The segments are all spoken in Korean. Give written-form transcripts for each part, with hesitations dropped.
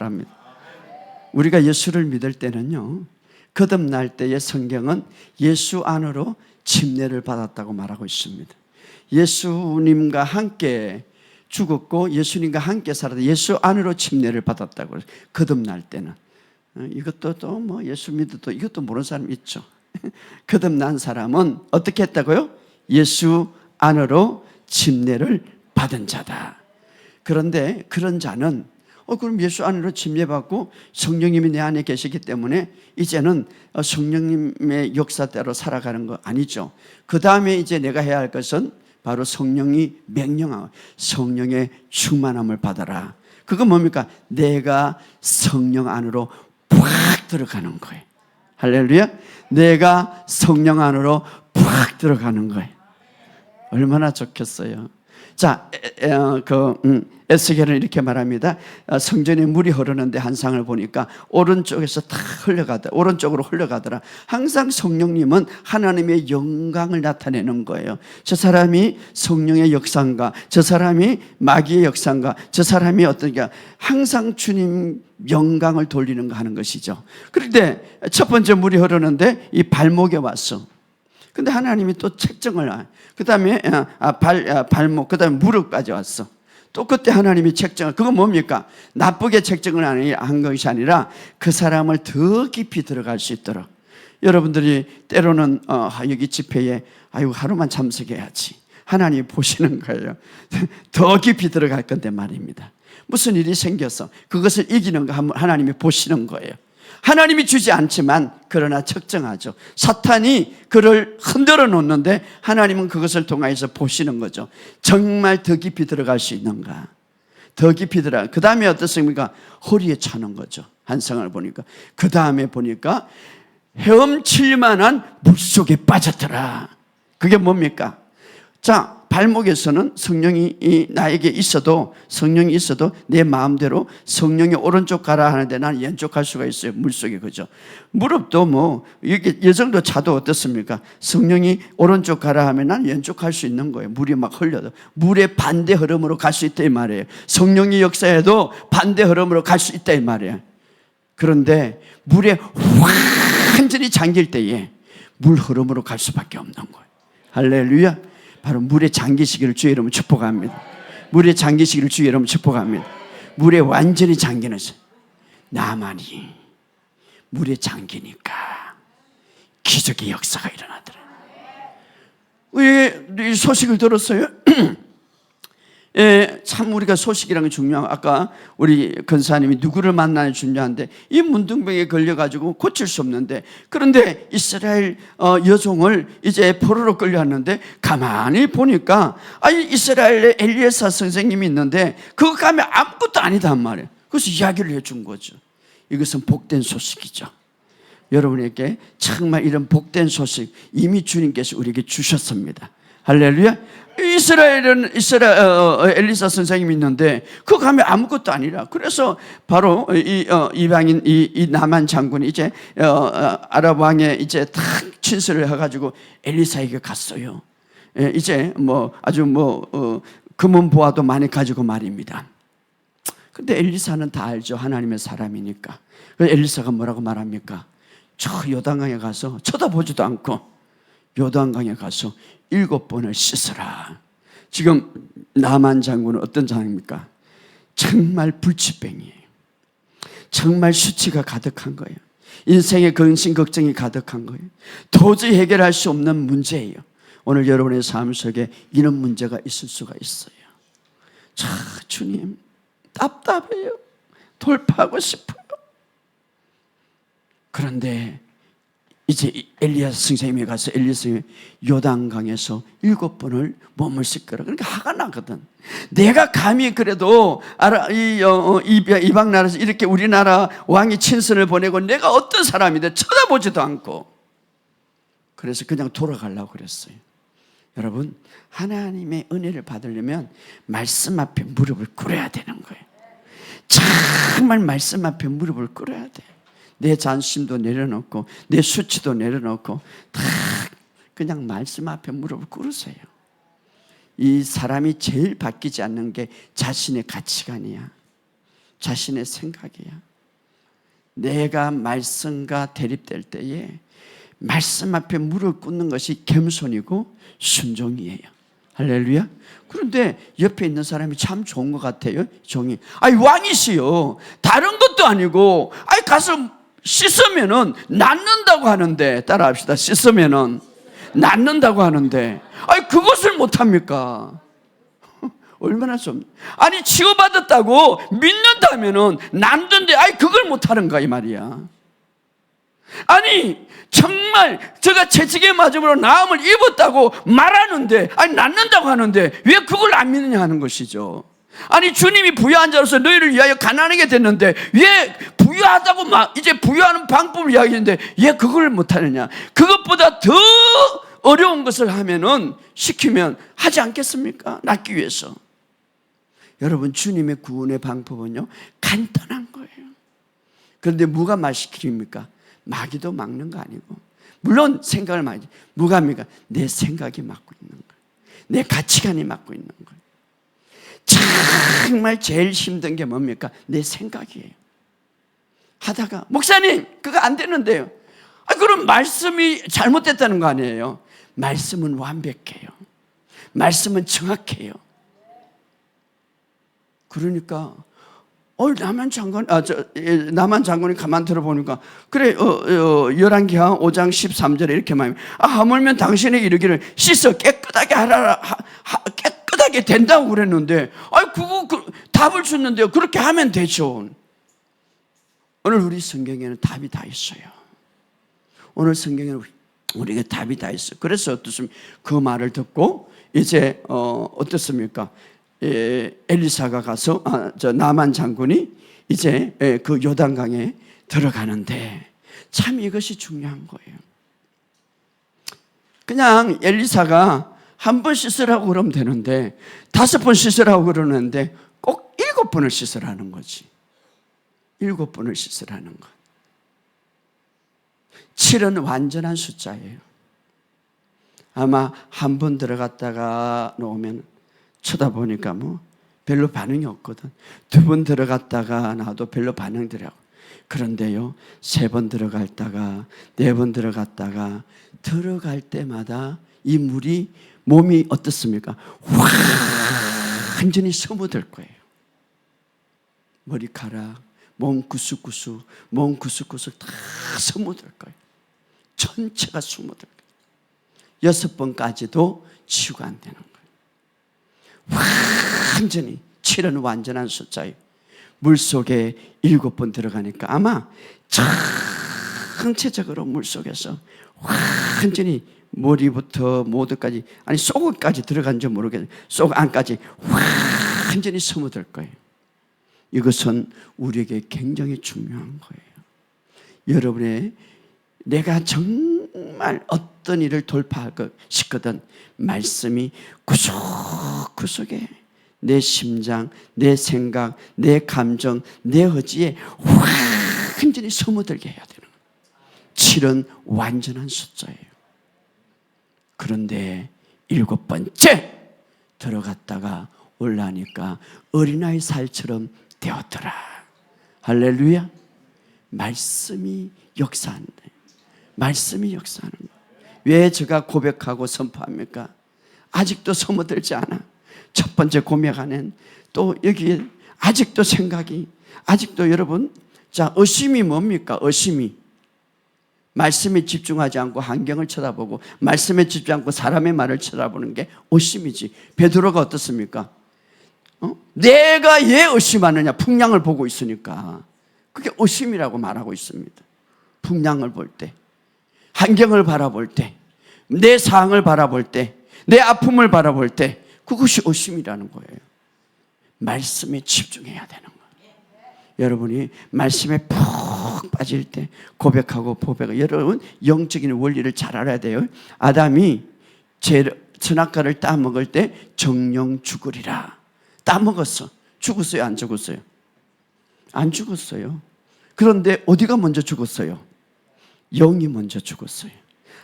바랍니다. 우리가 예수를 믿을 때는요, 거듭날 때의 성경은 예수 안으로 침례를 받았다고 말하고 있습니다. 예수님과 함께 죽었고 예수님과 함께 살아서 예수 안으로 침례를 받았다고 해요. 거듭날 때는. 이것도 또 뭐 예수 믿어도 이것도 모르는 사람 있죠. 거듭난 사람은 어떻게 했다고요? 예수 안으로 침례를 받은 자다. 그런데 그런 자는 그럼 예수 안으로 침례받고 성령님이 내 안에 계시기 때문에 이제는 성령님의 역사대로 살아가는 거 아니죠. 그 다음에 이제 내가 해야 할 것은 바로 성령이 명령하고 성령의 충만함을 받아라. 그건 뭡니까? 내가 성령 안으로 팍 들어가는 거예요. 할렐루야. 내가 성령 안으로 팍 들어가는 거예요. 얼마나 좋겠어요. 자, 에스겔은 이렇게 말합니다. 성전에 물이 흐르는데 한 상을 보니까 오른쪽에서 다 오른쪽으로 흘러가더라. 항상 성령님은 하나님의 영광을 나타내는 거예요. 저 사람이 성령의 역사인가, 저 사람이 마귀의 역사인가, 저 사람이 어떤가, 항상 주님 영광을 돌리는 거 하는 것이죠. 그런데 첫 번째 물이 흐르는데 이 발목에 왔어. 근데 하나님이 또 책정을, 그 다음에 발목, 그 다음에 무릎까지 왔어. 또 그때 하나님이 책정을, 그건 뭡니까? 나쁘게 책정을 한 것이 아니라 그 사람을 더 깊이 들어갈 수 있도록. 여러분들이 때로는 여기 집회에 하루만 참석해야지, 하나님이 보시는 거예요. 더 깊이 들어갈 건데 말입니다. 무슨 일이 생겨서 그것을 이기는 거 하나님이 보시는 거예요. 하나님이 주지 않지만 그러나 책정하죠. 사탄이 그를 흔들어 놓는데 하나님은 그것을 통해서 보시는 거죠. 정말 더 깊이 들어갈 수 있는가, 더 깊이 들어가. 그 다음에 어떻습니까? 허리에 차는 거죠. 한상을 보니까. 그 다음에 보니까 헤엄칠 만한 물속에 빠졌더라. 그게 뭡니까? 자, 발목에서는 성령이 나에게 있어도, 성령이 있어도 내 마음대로 성령이 오른쪽 가라 하는데 나는 왼쪽 갈 수가 있어요. 물속에. 그죠? 무릎도 뭐 이렇게 이 정도 차도 어떻습니까? 성령이 오른쪽 가라 하면 나는 왼쪽 갈 수 있는 거예요. 물이 막 흘려도 물의 반대 흐름으로 갈 수 있다 이 말이에요. 성령이 역사해도 반대 흐름으로 갈 수 있다 이 말이에요. 그런데 물에 완전히 잠길 때에 물 흐름으로 갈 수밖에 없는 거예요. 할렐루야. 바로 물에 잠기시기를 주의 이름으로 축복합니다. 물에 잠기시기를 주의 이름으로 축복합니다. 물에 완전히 잠기는 나만이 물에 잠기니까 기적의 역사가 일어나더라. 이 소식을 들었어요? 참 우리가 소식이라는 게 중요하고, 아까 우리 권사님이 누구를 만나는 중요한데 이 문둥병에 걸려가지고 고칠 수 없는데, 그런데 이스라엘 여종을 이제 포로로 끌려왔는데 가만히 보니까 이스라엘에 엘리에사 선생님이 있는데 그거 가면 아무것도 아니단 말이에요. 그래서 이야기를 해준 거죠. 이것은 복된 소식이죠. 여러분에게 정말 이런 복된 소식 이미 주님께서 우리에게 주셨습니다. 할렐루야. 이스라엘은 엘리사 선생님이 있는데 그거 가면 아무것도 아니라, 그래서 바로 이방인 이 나만 장군이 이제 아랍 왕에 이제 탁 친서를 해가지고 엘리사에게 갔어요. 이제 뭐 아주 금은 보화도 많이 가지고 말입니다. 근데 엘리사는 다 알죠. 하나님의 사람이니까. 그래서 엘리사가 뭐라고 말합니까? 저 요단강에 가서 쳐다보지도 않고 요단강에 가서 7번을 씻어라. 지금 나만 장군은 어떤 장입니까? 정말 불치병이에요. 정말 수치가 가득한 거예요. 인생의 근심 걱정이 가득한 거예요. 도저히 해결할 수 없는 문제예요. 오늘 여러분의 삶 속에 이런 문제가 있을 수가 있어요. 자, 주님 답답해요. 돌파하고 싶어요. 그런데 이제 엘리야 선생님이 가서 엘리야 선생님이 요단강에서 7번을 몸을 씻거라. 그러니까 화가 나거든. 내가 감히 그래도 이방 나라에서 이렇게 우리나라 왕이 친선을 보내고 내가 어떤 사람인데 쳐다보지도 않고, 그래서 그냥 돌아가려고 그랬어요. 여러분, 하나님의 은혜를 받으려면 말씀 앞에 무릎을 꿇어야 되는 거예요. 정말 말씀 앞에 무릎을 꿇어야 돼. 내 자신도 내려놓고 내 수치도 내려놓고 다 그냥 말씀 앞에 무릎을 꿇으세요. 이 사람이 제일 바뀌지 않는 게 자신의 가치관이야. 자신의 생각이야. 내가 말씀과 대립될 때에 말씀 앞에 무릎 꿇는 것이 겸손이고 순종이에요. 할렐루야. 그런데 옆에 있는 사람이 참 좋은 것 같아요. 종이. 아니 왕이시요. 다른 것도 아니고 아니 가서 씻으면은 낫는다고 하는데, 따라합시다. 씻으면은 낫는다고 하는데 아니 그것을 못합니까? 얼마나 좀, 아니 치유받았다고 믿는다면은 낫는데 아니 그걸 못하는가 이 말이야. 아니 정말 제가 채찍에 맞음으로 나음을 입었다고 말하는데 아니 낫는다고 하는데 왜 그걸 안 믿느냐 하는 것이죠. 아니 주님이 부유한 자로서 너희를 위하여 가난하게 됐는데 왜 부유하다고 막 이제 부유하는 방법을 이야기했는데 왜 그걸 못하느냐. 그것보다 더 어려운 것을 하면은 시키면 하지 않겠습니까? 낫기 위해서. 여러분 주님의 구원의 방법은요 간단한 거예요. 그런데 뭐가 말 시킵니까? 마귀도 막는 거 아니고, 물론 생각을 많이, 뭐가 합니까? 내 생각이 막고 있는 거예요. 내 가치관이 막고 있는 거예요. 정말 제일 힘든 게 뭡니까? 내 생각이에요. 하다가 목사님 그거 안 되는데요. 그럼 말씀이 잘못됐다는 거 아니에요? 말씀은 완벽해요. 말씀은 정확해요. 그러니까 남한 장관이 가만 들어보니까 그래 열왕기하 5장 13절에 이렇게 말해요. 하물며 당신의 이르기를 씻어 깨끗하게 하라, 깨끗하게 된다고 그랬는데 그거 답을 줬는데요. 그렇게 하면 되죠. 오늘 우리 성경에는 답이 다 있어요. 오늘 성경에는 우리에게 답이 다 있어요. 그래서 어떻습니까? 그 말을 듣고 이제 어떻습니까? 엘리사가 가서 나만 장군이 이제 그 요단강에 들어가는데 참 이것이 중요한 거예요. 그냥 엘리사가 한 번 씻으라고 그러면 되는데 5번 씻으라고 그러는데 꼭 7번을 씻으라는 거지. 7번을 씻으라는 것. 7은 완전한 숫자예요. 아마 한 번 들어갔다가 나오면 쳐다보니까 별로 반응이 없거든. 2번 들어갔다가 나도 별로 반응들하고. 그런데요 3번 들어갔다가 4번 들어갔다가 들어갈 때마다 이 물이 몸이 어떻습니까? 완전히 스며들 거예요. 머리카락, 몸 구석구석, 몸 구석구석 다 스며들 거예요. 전체가 스며들 거예요. 6번까지도 치유가 안 되는 거예요. 완전히 7은 완전한 숫자예요. 물속에 7번 들어가니까 아마 전체적으로 물속에서 완전히 머리부터 모두까지, 아니 속까지 들어간지 모르겠어요. 속 안까지 완전히 스며들 거예요. 이것은 우리에게 굉장히 중요한 거예요. 여러분의 내가 정말 어떤 일을 돌파하고 싶거든 말씀이 구석구석에 내 심장, 내 생각, 내 감정, 내 의지에 완전히 스며들게 해야 되는 거예요. 7은 완전한 숫자예요. 그런데 7번째 들어갔다가 올라니까 어린아이 살처럼 되었더라. 할렐루야. 말씀이 역사한다. 말씀이 역사하는 거예요. 왜 제가 고백하고 선포합니까? 아직도 스며들지 않아. 첫 번째 고백 안엔 또 여기에 아직도 생각이, 아직도 여러분, 자, 의심이 뭡니까? 의심이. 말씀에 집중하지 않고 환경을 쳐다보고 말씀에 집중하지 않고 사람의 말을 쳐다보는 게 의심이지. 베드로가 어떻습니까? 내가 왜 의심하느냐? 풍랑을 보고 있으니까. 그게 의심이라고 말하고 있습니다. 풍랑을 볼 때, 환경을 바라볼 때, 내 상황을 바라볼 때, 내 아픔을 바라볼 때, 그것이 의심이라는 거예요. 말씀에 집중해야 되는 거예요. 여러분이 말씀에 푹 빠질 때 고백하고 보배가, 여러분 영적인 원리를 잘 알아야 돼요. 아담이 선악과를 따먹을 때 정령 죽으리라. 따먹었어. 죽었어요? 안 죽었어요? 안 죽었어요. 그런데 어디가 먼저 죽었어요? 영이 먼저 죽었어요.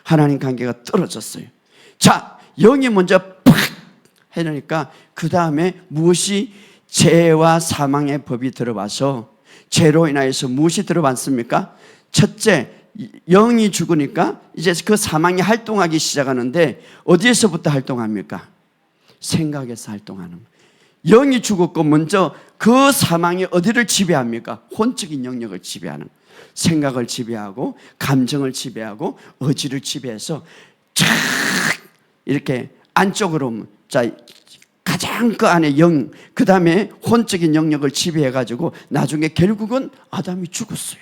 하나님 관계가 떨어졌어요. 자, 영이 먼저 팍 해놓으니까 그 다음에 무엇이 죄와 사망의 법이 들어와서 죄로 인하여서 무엇이 들어왔습니까? 첫째, 영이 죽으니까 이제 그 사망이 활동하기 시작하는데 어디에서부터 활동합니까? 생각에서 활동하는 거예요. 영이 죽었고 먼저 그 사망이 어디를 지배합니까? 혼적인 영역을 지배하는 거예요. 생각을 지배하고 감정을 지배하고 의지를 지배해서 쫙 이렇게 안쪽으로, 자, 가장 그 안에 영, 그 다음에 혼적인 영역을 지배해가지고 나중에 결국은 아담이 죽었어요.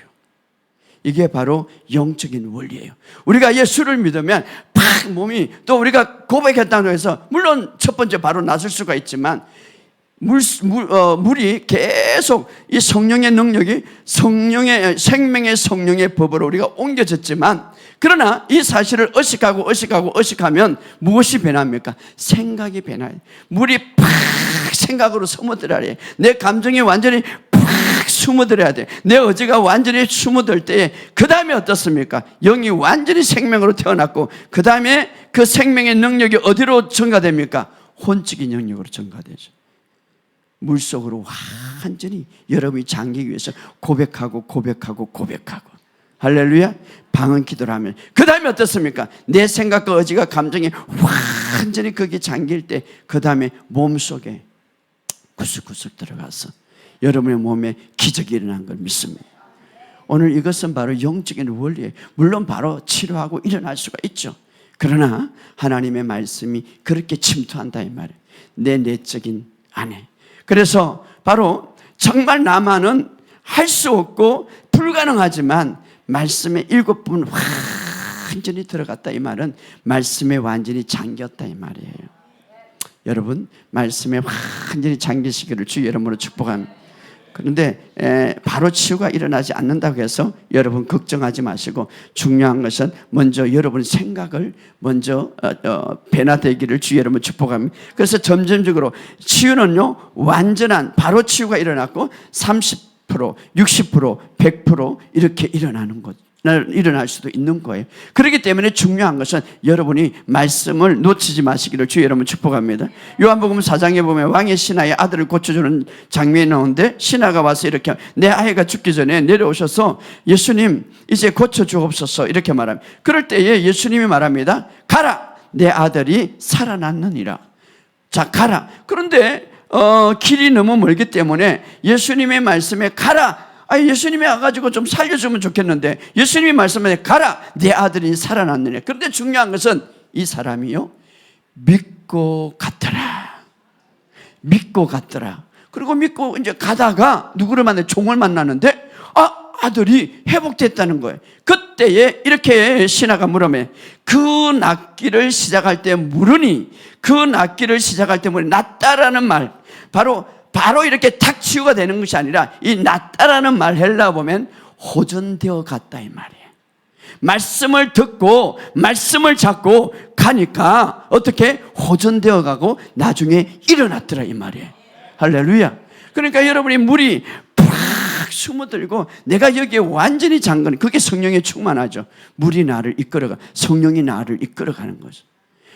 이게 바로 영적인 원리예요. 우리가 예수를 믿으면 팍 몸이, 또 우리가 고백했다고 해서 물론 첫 번째 바로 나설 수가 있지만 물이 계속 이 성령의 능력이 생명의 성령의 법으로 우리가 옮겨졌지만, 그러나 이 사실을 의식하면 무엇이 변합니까? 생각이 변해요. 물이 팍 생각으로 스며들어야 돼. 내 감정이 완전히 팍 숨어들어야 돼. 내 의지가 완전히 숨어들 때에 그 다음에 어떻습니까? 영이 완전히 생명으로 태어났고 그 다음에 그 생명의 능력이 어디로 전가됩니까? 혼적인 영역으로 전가되죠. 물속으로 완전히 여러분이 잠기기 위해서 고백하고 할렐루야. 방언 기도를 하면 그 다음에 어떻습니까? 내 생각과 의지가 감정이 완전히 거기에 잠길 때 그 다음에 몸속에 구석구석 들어가서 여러분의 몸에 기적이 일어난 걸 믿습니다. 오늘 이것은 바로 영적인 원리예요. 물론 바로 치료하고 일어날 수가 있죠. 그러나 하나님의 말씀이 그렇게 침투한다 이 말이에요. 내 내적인 안에. 그래서 바로 정말 나만은 할 수 없고 불가능하지만 말씀의 7분 완전히 들어갔다 이 말은 말씀에 완전히 잠겼다 이 말이에요. 여러분 말씀에 완전히 잠기시기를 주 이름으로 축복합니다. 그런데 바로 치유가 일어나지 않는다고 해서 여러분 걱정하지 마시고, 중요한 것은 먼저 여러분 생각을 먼저 변화되기를 주 여러분 축복합니다. 그래서 점점적으로 치유는요 완전한 바로 치유가 일어났고 30%, 60%, 100% 이렇게 일어날 수도 있는 거예요. 그렇기 때문에 중요한 것은 여러분이 말씀을 놓치지 마시기를 주 여러분 축복합니다. 요한복음 4장에 보면 왕의 신하의 아들을 고쳐주는 장면이 나오는데, 신하가 와서 이렇게 내 아이가 죽기 전에 내려오셔서 예수님 이제 고쳐주옵소서 이렇게 말합니다. 그럴 때에 예수님이 말합니다. 가라, 내 아들이 살아났느니라. 자, 가라. 그런데 길이 너무 멀기 때문에 예수님의 말씀에 가라, 예수님이 와가지고 좀 살려주면 좋겠는데 예수님이 말씀하시되 가라, 내 아들이 살아났느냐. 그런데 중요한 것은 이 사람이요 믿고 갔더라. 그리고 믿고 이제 가다가 누구를 만나? 종을 만나는데 아들이 회복됐다는 거예요. 그때에 이렇게 신하가 물으면 그 낫기를 시작할 때 물으니, 그 낫기를 시작할 때 물으니, 낫다라는 말 바로 이렇게 탁 치유가 되는 것이 아니라 이 낫다라는 말 헬라 보면 호전되어 갔다 이 말이에요. 말씀을 듣고 말씀을 잡고 가니까 어떻게 호전되어 가고 나중에 일어났더라 이 말이에요. 할렐루야. 그러니까 여러분이 물이 팍 숨어들고 내가 여기에 완전히 잠그는, 그게 성령에 충만하죠. 물이 나를 이끌어가, 성령이 나를 이끌어가는 거죠.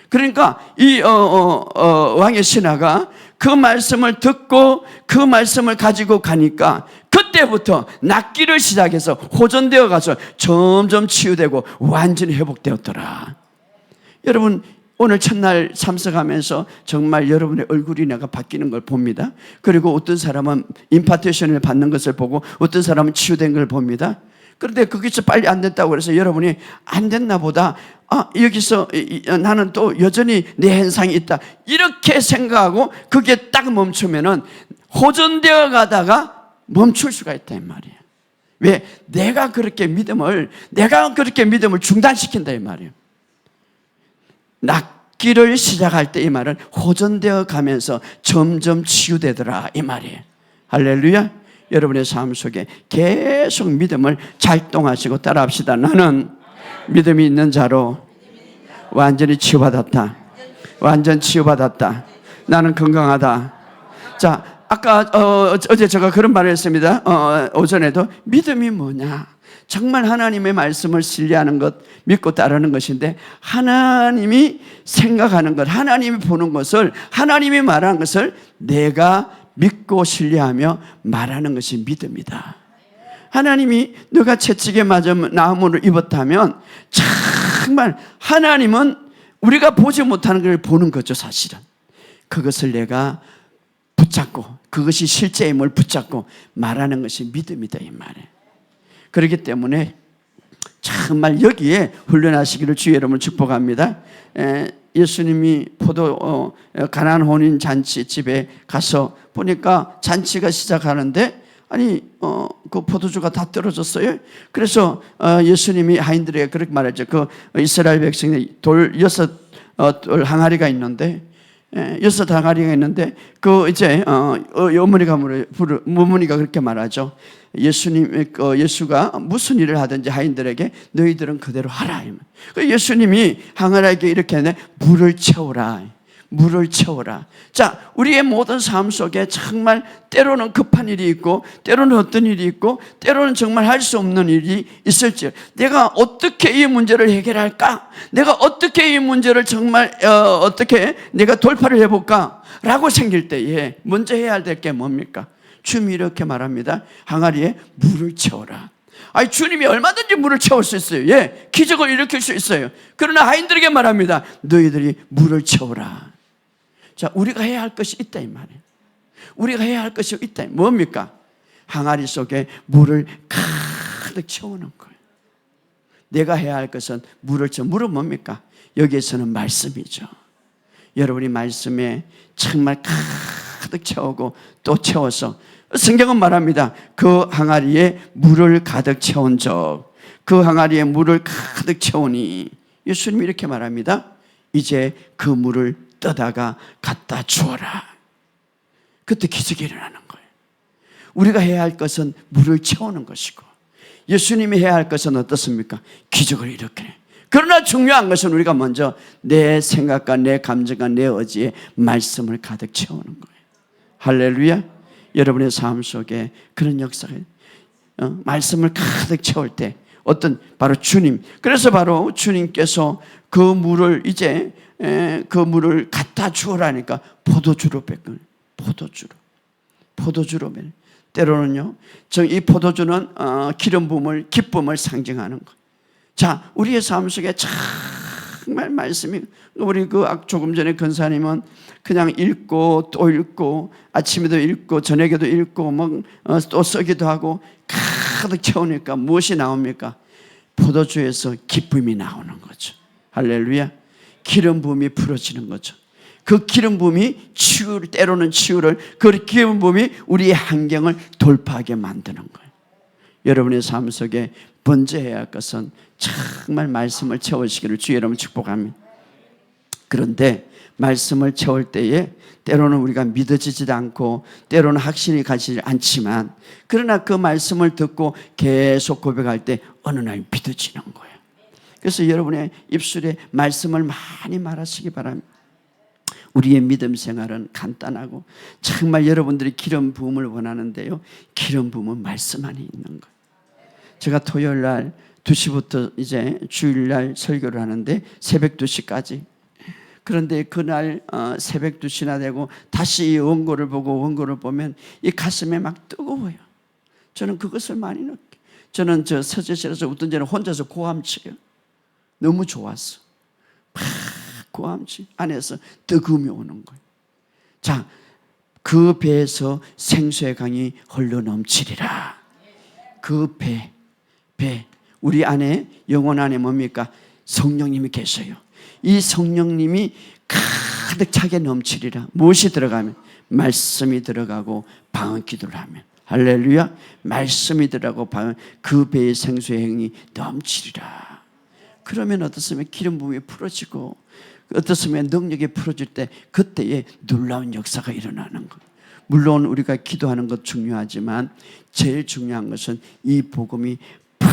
그러니까 이 왕의 신하가 그 말씀을 듣고 그 말씀을 가지고 가니까 그때부터 낫기를 시작해서 호전되어 가서 점점 치유되고 완전히 회복되었더라. 여러분 오늘 첫날 참석하면서 정말 여러분의 얼굴이 내가 바뀌는 걸 봅니다. 그리고 어떤 사람은 임파테이션을 받는 것을 보고 어떤 사람은 치유된 걸 봅니다. 그런데 거기서 빨리 안 됐다고 그래서 여러분이 안 됐나 보다, 여기서 나는 또 여전히 내 현상이 있다 이렇게 생각하고 그게 딱 멈추면은 호전되어 가다가 멈출 수가 있다 이 말이에요. 왜? 내가 그렇게 믿음을 중단시킨다 이 말이에요. 낫기를 시작할 때 이 말은 호전되어 가면서 점점 치유되더라 이 말이에요. 할렐루야. 여러분의 삶 속에 계속 믿음을 작동하시고 따라합시다. 나는 믿음이 있는 자로 완전히 치유받았다. 완전 치유받았다. 나는 건강하다. 자, 아까 어제 제가 그런 말을 했습니다. 오전에도 믿음이 뭐냐? 정말 하나님의 말씀을 신뢰하는 것, 믿고 따르는 것인데, 하나님이 생각하는 것, 하나님이 보는 것을, 하나님이 말하는 것을 내가 믿고 신뢰하며 말하는 것이 믿음이다. 하나님이 너가 채찍에 맞아 나음으로 입었다면 정말 하나님은 우리가 보지 못하는 걸 보는 거죠. 사실은 그것을 내가 붙잡고 그것이 실제임을 붙잡고 말하는 것이 믿음이다 이 말이에요. 그렇기 때문에 정말 여기에 훈련하시기를 주의 이름으로 축복합니다. 예수님이 가나안 혼인 잔치 집에 가서 보니까 잔치가 시작하는데 그 포도주가 다 떨어졌어요. 그래서 예수님이 하인들에게 그렇게 말했죠. 그 이스라엘 백성이 여섯 항아리가 있는데 여섯 항아리가 있는데 그 이제 어머니가 그렇게 말하죠. 예수가 무슨 일을 하든지 하인들에게 너희들은 그대로 하라. 예수님이 항아리에게 이렇게 하는데 물을 채우라. 물을 채워라. 자, 우리의 모든 삶 속에 정말 때로는 급한 일이 있고 때로는 어떤 일이 있고 때로는 정말 할 수 없는 일이 있을지 내가 어떻게 이 문제를 해결할까? 내가 어떻게 이 문제를 정말 어떻게 내가 돌파를 해볼까? 라고 생길 때에 먼저 해야 될 게 뭡니까? 주님이 이렇게 말합니다. 항아리에 물을 채워라. 주님이 얼마든지 물을 채울 수 있어요. 예, 기적을 일으킬 수 있어요. 그러나 하인들에게 말합니다. 너희들이 물을 채워라. 자, 우리가 해야 할 것이 있다 이 말이에요. 우리가 해야 할 것이 있다. 뭡니까? 항아리 속에 물을 가득 채우는 거예요. 내가 해야 할 것은 물은 뭡니까? 여기에서는 말씀이죠. 여러분이 말씀에 정말 가득 채우고 또 채워서 성경은 말합니다. 그 항아리에 물을 가득 채운 적, 그 항아리에 물을 가득 채우니 예수님이 이렇게 말합니다. 이제 그 물을 떠다가 갖다 주어라. 그때 기적이 일어나는 거예요. 우리가 해야 할 것은 물을 채우는 것이고 예수님이 해야 할 것은 어떻습니까? 기적을 일으키는. 그러나 중요한 것은 우리가 먼저 내 생각과 내 감정과 내 의지에 말씀을 가득 채우는 거예요. 할렐루야. 여러분의 삶 속에 그런 역사가 말씀을 가득 채울 때 바로 주님. 그래서 바로 주님께서 그 물을 이제 그 물을 갖다 주어라니까 포도주로 뺏거든요. 포도주로 뺏. 때로는요, 이 포도주는 기름 부음을 기쁨을 상징하는 것. 자, 우리의 삶 속에 정말 말씀이 우리 조금 전에 근사님은 그냥 읽고 또 읽고 아침에도 읽고 저녁에도 읽고 또 쓰기도 하고 가득 채우니까 무엇이 나옵니까? 포도주에서 기쁨이 나오는 거죠. 할렐루야. 기름 부음이 풀어지는 거죠. 그 기름 부음이 때로는 치유를, 그 기름 부음이 우리의 환경을 돌파하게 만드는 거예요. 여러분의 삶 속에 먼저 해야 할 것은 정말 말씀을 채우시기를 주의 이름으로 축복합니다. 그런데 말씀을 채울 때에 때로는 우리가 믿어지지도 않고 때로는 확신이 가지 않지만 그러나 그 말씀을 듣고 계속 고백할 때 어느 날 믿어지는 거예요. 그래서 여러분의 입술에 말씀을 많이 말하시기 바랍니다. 우리의 믿음 생활은 간단하고 정말 여러분들이 기름 부음을 원하는데요, 기름 부음은 말씀 안에 있는 거예요. 제가 토요일 날 2시부터 이제 주일날 설교를 하는데 새벽 2시까지. 그런데 그날 새벽 2시나 되고 다시 이 원고를 보면 이 가슴에 막 뜨거워요. 저는 그것을 많이 느껴요. 저는 서재실에서 어떤 때는 혼자서 고함쳐요. 너무 좋았어. 막 고함치 안에서 뜨거움이 오는 거예요. 자, 그 배에서 생수의 강이 흘러 넘치리라. 그 배, 우리 안에, 영혼 안에 뭡니까? 성령님이 계셔요. 이 성령님이 가득 차게 넘치리라. 무엇이 들어가면? 말씀이 들어가고 방언 기도를 하면. 할렐루야. 말씀이 들어가고 그 배의 생수의 행이 넘치리라. 그러면 어떻습니까? 기름 부음이 풀어지고 어떻습니까? 능력이 풀어질 때 그때에 놀라운 역사가 일어나는 것. 물론 우리가 기도하는 것 중요하지만 제일 중요한 것은 이 복음이 팍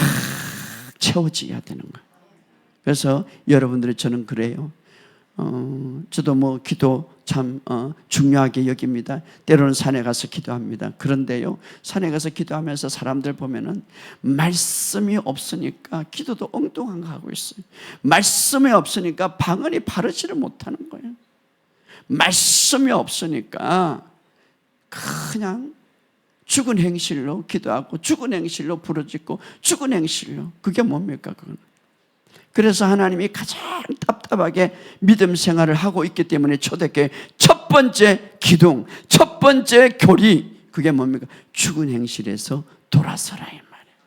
채워져야 되는 거예요. 그래서 여러분들이 저는 그래요. 저도 기도 참 중요하게 여깁니다. 때로는 산에 가서 기도합니다. 그런데요, 산에 가서 기도하면서 사람들 보면은 말씀이 없으니까 기도도 엉뚱한 거 하고 있어요. 말씀이 없으니까 방언이 바르지를 못하는 거예요. 말씀이 없으니까 그냥 죽은 행실로 기도하고 죽은 행실로 부르짖고 죽은 행실로, 그게 뭡니까 그건? 그래서 하나님이 가장 답답하게 믿음 생활을 하고 있기 때문에 초대교회 첫 번째 기둥, 첫 번째 교리, 그게 뭡니까? 죽은 행실에서 돌아서라 이 말이에요.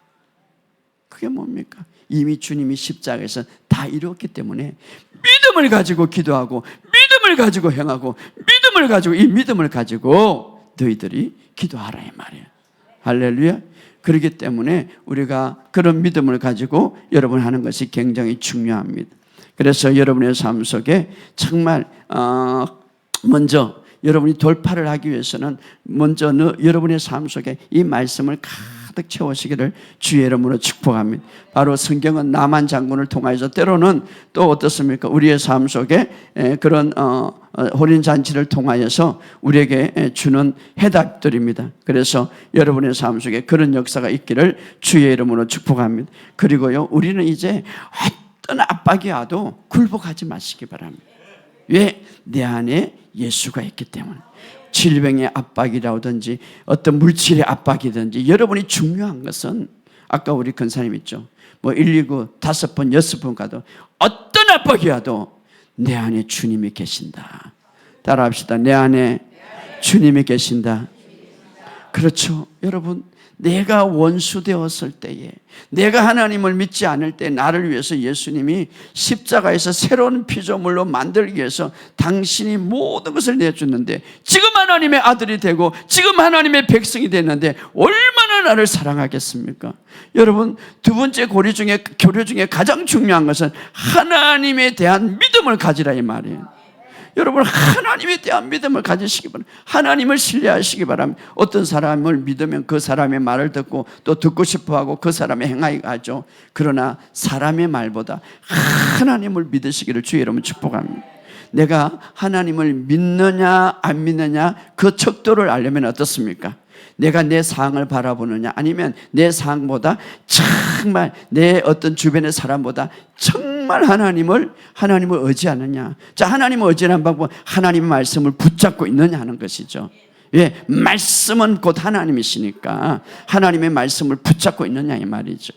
그게 뭡니까? 이미 주님이 십자가에서 다 이루었기 때문에 믿음을 가지고 기도하고 믿음을 가지고 행하고 믿음을 가지고, 이 믿음을 가지고 너희들이 기도하라 이 말이에요. 할렐루야. 그렇기 때문에 우리가 그런 믿음을 가지고 여러분 하는 것이 굉장히 중요합니다. 그래서 여러분의 삶 속에 정말 먼저 여러분이 돌파를 하기 위해서는 먼저 여러분의 삶 속에 이 말씀을 가득 채우시기를 주의 이름으로 축복합니다. 바로 성경은 나만 장군을 통하여서 때로는 또 어떻습니까? 우리의 삶 속에 그런 혼인잔치를 통하여서 우리에게 주는 해답들입니다. 그래서 여러분의 삶 속에 그런 역사가 있기를 주의 이름으로 축복합니다. 그리고요, 우리는 이제 어떤 압박이 와도 굴복하지 마시기 바랍니다. 왜? 내 안에 예수가 있기 때문에. 질병의 압박이라든지 어떤 물질의 압박이든지, 여러분이 중요한 것은 아까 우리 근사님 있죠, 119 5번 6번 가도 어떤 압박이 와도 내 안에 주님이 계신다. 따라합시다. 내 안에 주님이 계신다. 그렇죠. 여러분, 내가 원수 되었을 때에, 내가 하나님을 믿지 않을 때 나를 위해서 예수님이 십자가에서 새로운 피조물로 만들기 위해서 당신이 모든 것을 내주는데, 지금 하나님의 아들이 되고 지금 하나님의 백성이 됐는데 얼마나 나를 사랑하겠습니까? 여러분, 두 번째 교류 중에 가장 중요한 것은 하나님에 대한 믿음을 가지라 이 말이에요. 여러분, 하나님에 대한 믿음을 가지시기 바랍니다. 하나님을 신뢰하시기 바랍니다. 어떤 사람을 믿으면 그 사람의 말을 듣고 또 듣고 싶어하고 그 사람의 행하게 하죠. 그러나 사람의 말보다 하나님을 믿으시기를 주의 이름으로 축복합니다. 내가 하나님을 믿느냐 안 믿느냐 그 척도를 알려면 어떻습니까? 내가 내 상을 바라보느냐, 아니면 내 상보다 정말 내 어떤 주변의 사람보다 정말 하나님을 의지하느냐. 자, 하나님을 의지하는 방법은 하나님의 말씀을 붙잡고 있느냐 하는 것이죠. 왜? 말씀은 곧 하나님이시니까 하나님의 말씀을 붙잡고 있느냐 이 말이죠.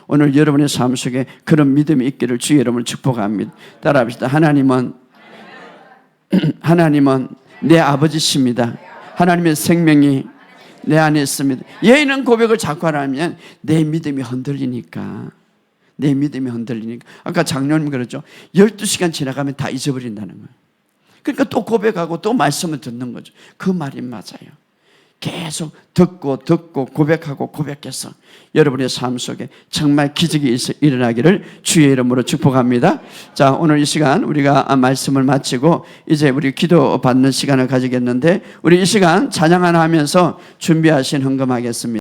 오늘 여러분의 삶 속에 그런 믿음이 있기를 주의 이름으로 축복합니다. 따라합시다. 하나님은 내 아버지십니다. 하나님의 생명이 내 안에 있습니다. 예의는 고백을 자꾸 하면 내 믿음이 흔들리니까. 아까 장로님 그랬죠. 12시간 지나가면 다 잊어버린다는 거예요. 그러니까 또 고백하고 또 말씀을 듣는 거죠. 그 말이 맞아요. 계속 듣고 고백하고 고백해서 여러분의 삶 속에 정말 기적이 일어나기를 주의 이름으로 축복합니다. 자, 오늘 이 시간 우리가 말씀을 마치고 이제 우리 기도 받는 시간을 가지겠는데, 우리 이 시간 찬양 하나 하면서 준비하신 헌금하겠습니다.